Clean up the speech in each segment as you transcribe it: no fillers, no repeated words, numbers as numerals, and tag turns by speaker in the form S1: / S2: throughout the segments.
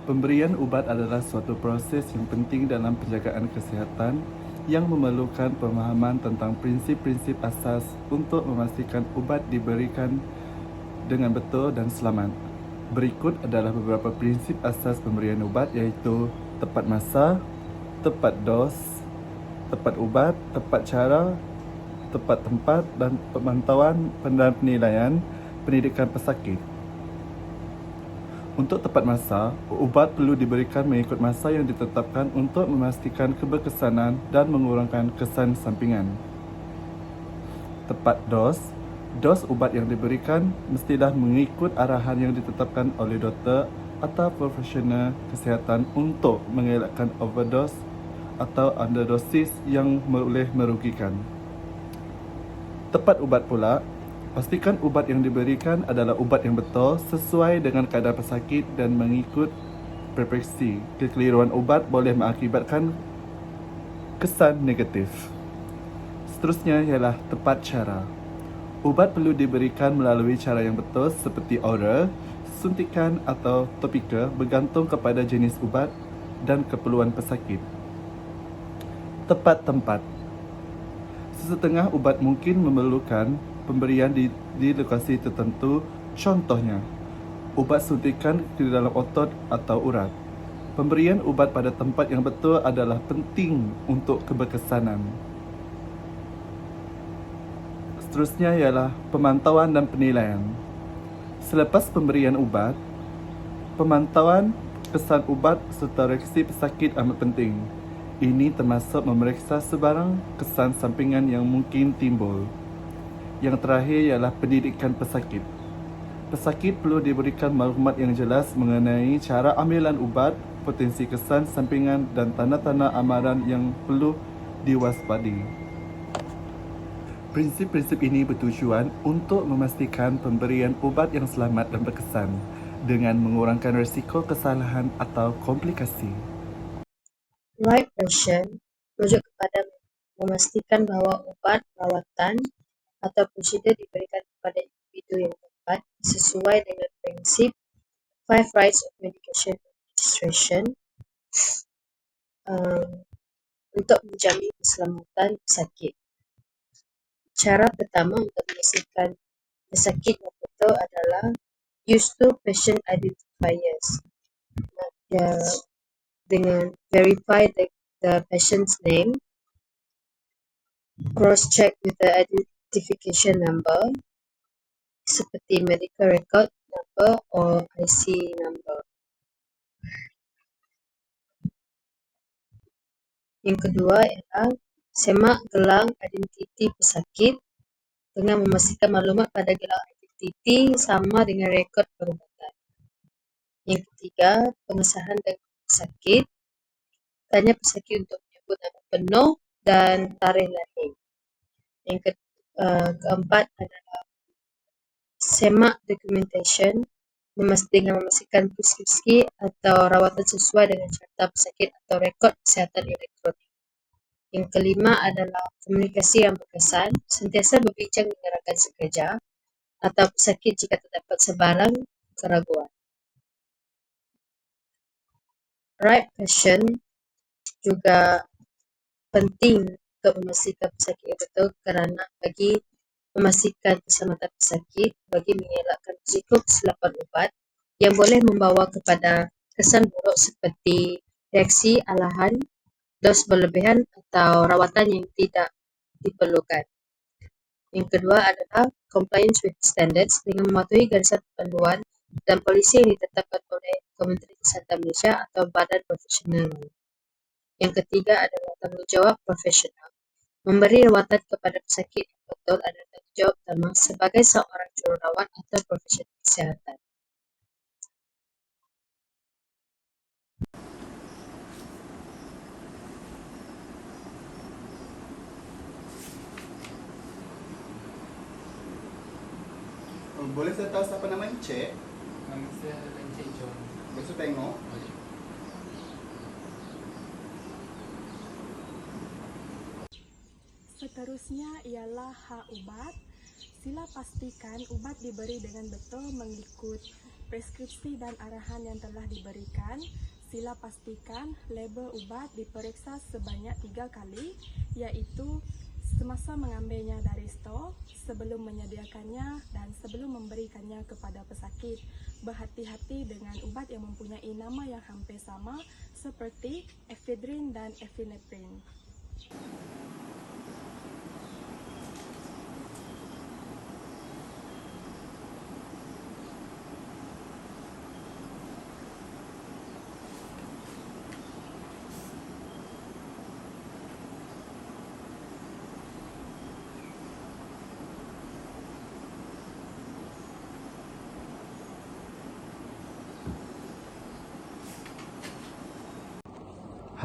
S1: Pemberian ubat adalah suatu proses yang penting dalam penjagaan kesihatan yang memerlukan pemahaman tentang prinsip-prinsip asas untuk memastikan ubat diberikan dengan betul dan selamat. Berikut adalah beberapa prinsip asas pemberian ubat, iaitu tepat masa, tepat dos, tepat ubat, tepat cara, tepat tempat, dan pemantauan dan penilaian pendidikan pesakit. Untuk tepat masa, ubat perlu diberikan mengikut masa yang ditetapkan untuk memastikan keberkesanan dan mengurangkan kesan sampingan. Tepat dos, dos ubat yang diberikan mestilah mengikut arahan yang ditetapkan oleh doktor atau profesional kesihatan untuk mengelakkan overdose atau underdosis yang boleh merugikan. Tepat ubat pula, pastikan ubat yang diberikan adalah ubat yang betul sesuai dengan keadaan pesakit dan mengikut preskripsi. Kekeliruan ubat boleh mengakibatkan kesan negatif. Seterusnya ialah tepat cara. Ubat perlu diberikan melalui cara yang betul seperti oral, suntikan atau topikal bergantung kepada jenis ubat dan keperluan pesakit. Tepat tempat. Sesetengah ubat mungkin memerlukan pemberian di lokasi tertentu, contohnya ubat suntikan di dalam otot atau urat. Pemberian ubat pada tempat yang betul adalah penting untuk keberkesanan. Seterusnya ialah pemantauan dan penilaian. Selepas pemberian ubat, pemantauan kesan ubat serta reaksi pesakit amat penting. Ini termasuk memeriksa sebarang kesan sampingan yang mungkin timbul. Yang terakhir ialah pendidikan pesakit. Pesakit perlu diberikan maklumat yang jelas mengenai cara ambilan ubat, potensi kesan sampingan dan tanda-tanda amaran yang perlu diwaspadi. Prinsip-prinsip ini bertujuan untuk memastikan pemberian ubat yang selamat dan berkesan dengan mengurangkan risiko kesalahan atau komplikasi.
S2: Right version merujuk kepada memastikan bahawa ubat, rawatan atau prosedur diberikan kepada individu yang tepat sesuai dengan prinsip 5 Rights of Medication Administration untuk menjamin keselamatan pesakit. Cara pertama untuk memastikan pesakit yang betul adalah use two patient identifiers. Dengan verify the patient's name, cross-check with the identification number seperti medical record number or IC number. Yang kedua ialah semak gelang identiti pesakit dengan memastikan maklumat pada gelang identiti sama dengan rekod perubatan. Yang ketiga, pengesahan dengan pesakit. Tanya pesakit untuk menyebut nama penuh dan tarikh lahir. Yang keempat adalah semak documentation, memastikan preskripsi atau rawatan sesuai dengan carta pesakit atau rekod kesihatan elektronik. Yang kelima adalah komunikasi yang berkesan, sentiasa berbincang dengan rakan sekerja atau pesakit jika terdapat sebarang keraguan. Right version juga penting untuk memastikan pesakit yang betul kerana bagi memastikan keselamatan pesakit bagi mengelakkan risiko kesilapan ubat yang boleh membawa kepada kesan buruk seperti reaksi alahan, dos berlebihan atau rawatan yang tidak diperlukan. Yang kedua adalah compliance with standards dengan mematuhi garisan panduan dan polisi yang ditetapkan oleh Kementerian Kesihatan Malaysia atau badan profesional. Yang ketiga adalah tanggungjawab profesional. Memberi rawatan kepada pesakit yang betul adalah tanggungjawab utama sebagai seorang jururawat atau profesional kesihatan.
S1: Boleh saya tahu siapa nama Encik?
S3: Nama saya Encik John.
S1: Besok tengok.
S4: Seterusnya ialah hak ubat. Sila pastikan ubat diberi dengan betul mengikut preskripsi dan arahan yang telah diberikan, sila pastikan label ubat diperiksa sebanyak 3 kali, iaitu semasa mengambilnya dari stor, sebelum menyediakannya dan sebelum memberikannya kepada pesakit. Berhati-hati dengan ubat yang mempunyai nama yang hampir sama seperti ephedrine dan epinephrine.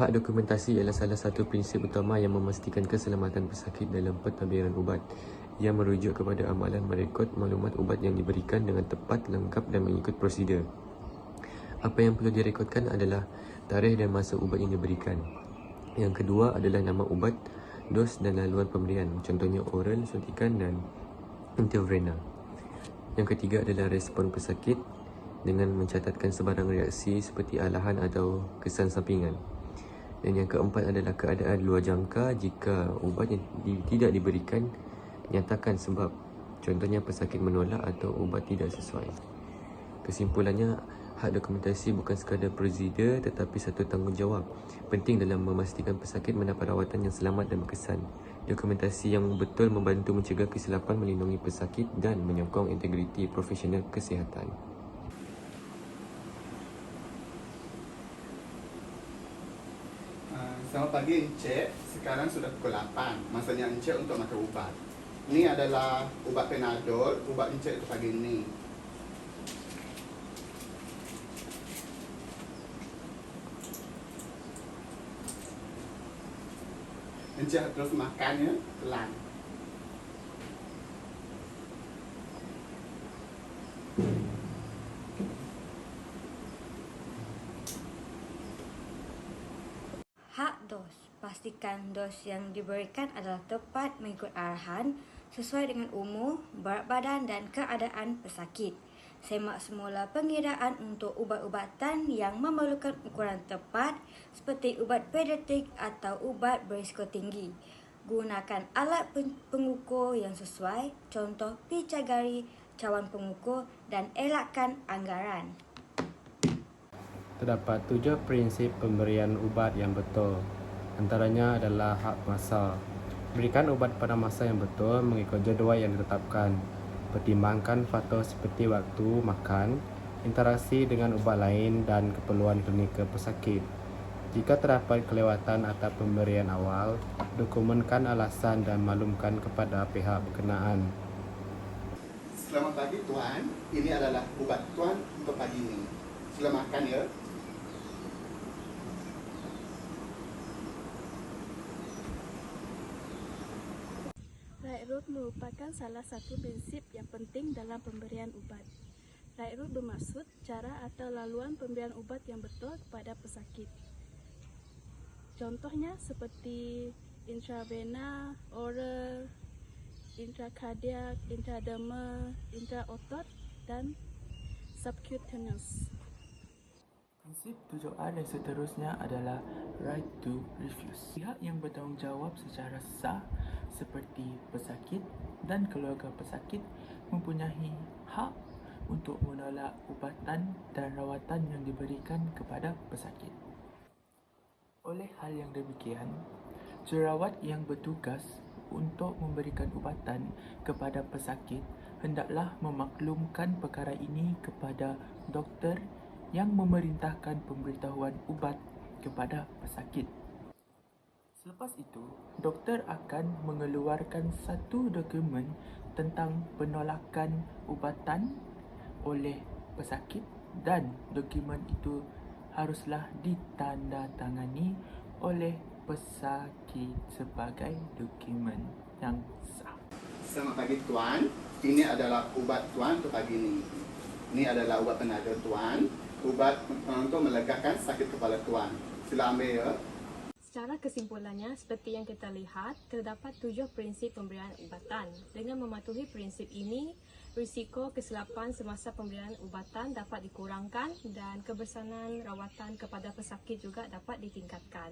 S5: Hak dokumentasi ialah salah satu prinsip utama yang memastikan keselamatan pesakit dalam pentadbiran ubat. Ia merujuk kepada amalan merekod maklumat ubat yang diberikan dengan tepat, lengkap dan mengikut prosedur. Apa yang perlu direkodkan adalah tarikh dan masa ubat yang diberikan. Yang kedua adalah nama ubat, dos dan laluan pemberian, contohnya oral, suntikan dan intravena. Yang ketiga adalah respon pesakit dengan mencatatkan sebarang reaksi seperti alahan atau kesan sampingan. Dan yang keempat adalah keadaan luar jangka jika ubat yang tidak diberikan, nyatakan sebab, contohnya pesakit menolak atau ubat tidak sesuai. Kesimpulannya, hak dokumentasi bukan sekadar prosedur tetapi satu tanggungjawab penting dalam memastikan pesakit mendapat rawatan yang selamat dan berkesan. Dokumentasi yang betul membantu mencegah kesilapan, melindungi pesakit dan menyokong integriti profesional kesihatan.
S1: Selamat pagi Encik, sekarang sudah pukul 8. Masanya Encik untuk makan ubat. Ini adalah ubat Panadol, ubat Encik untuk pagi ini. Encik terus makannya pelan.
S6: Hak dos. Pastikan dos yang diberikan adalah tepat mengikut arahan sesuai dengan umur, berat badan dan keadaan pesakit. Semak semula pengiraan untuk ubat-ubatan yang memerlukan ukuran tepat seperti ubat pediatrik atau ubat berisiko tinggi. Gunakan alat pengukur yang sesuai, contoh picagari, cawan pengukur dan elakkan anggaran.
S7: Terdapat 7 prinsip pemberian ubat yang betul. Antaranya adalah hak masa. Berikan ubat pada masa yang betul mengikut jadual yang ditetapkan. Pertimbangkan faktor seperti waktu makan, interaksi dengan ubat lain dan keperluan klinikal pesakit. Jika terdapat kelewatan atau pemberian awal, dokumenkan alasan dan maklumkan kepada pihak berkenaan.
S1: Selamat pagi Tuan, ini adalah ubat Tuan untuk pagi ini. Sila makan ya.
S4: Right route merupakan salah satu prinsip yang penting dalam pemberian ubat. Right route bermaksud cara atau laluan pemberian ubat yang betul kepada pesakit. Contohnya seperti intravena, oral, intrakardiak, intradermal, intraotot, dan subcutaneous.
S8: Prinsip 7R dan seterusnya adalah right to refuse. Pihak yang bertanggungjawab secara sah seperti pesakit dan keluarga pesakit mempunyai hak untuk menolak ubatan dan rawatan yang diberikan kepada pesakit. Oleh hal yang demikian, jururawat yang bertugas untuk memberikan ubatan kepada pesakit hendaklah memaklumkan perkara ini kepada doktor yang memerintahkan pemberitahuan ubat kepada pesakit. Selepas itu, doktor akan mengeluarkan satu dokumen tentang penolakan ubatan oleh pesakit dan dokumen itu haruslah ditandatangani oleh pesakit sebagai dokumen yang sah.
S1: Selamat pagi Tuan, ini adalah ubat Tuan untuk pagi ini. Ini adalah ubat Panadol Tuan, ubat untuk melegakan sakit kepala Tuan. Sila ambil ya.
S4: Secara kesimpulannya, seperti yang kita lihat, terdapat 7 prinsip pemberian ubatan. Dengan mematuhi prinsip ini, risiko kesilapan semasa pemberian ubatan dapat dikurangkan dan kebersanan rawatan kepada pesakit juga dapat ditingkatkan.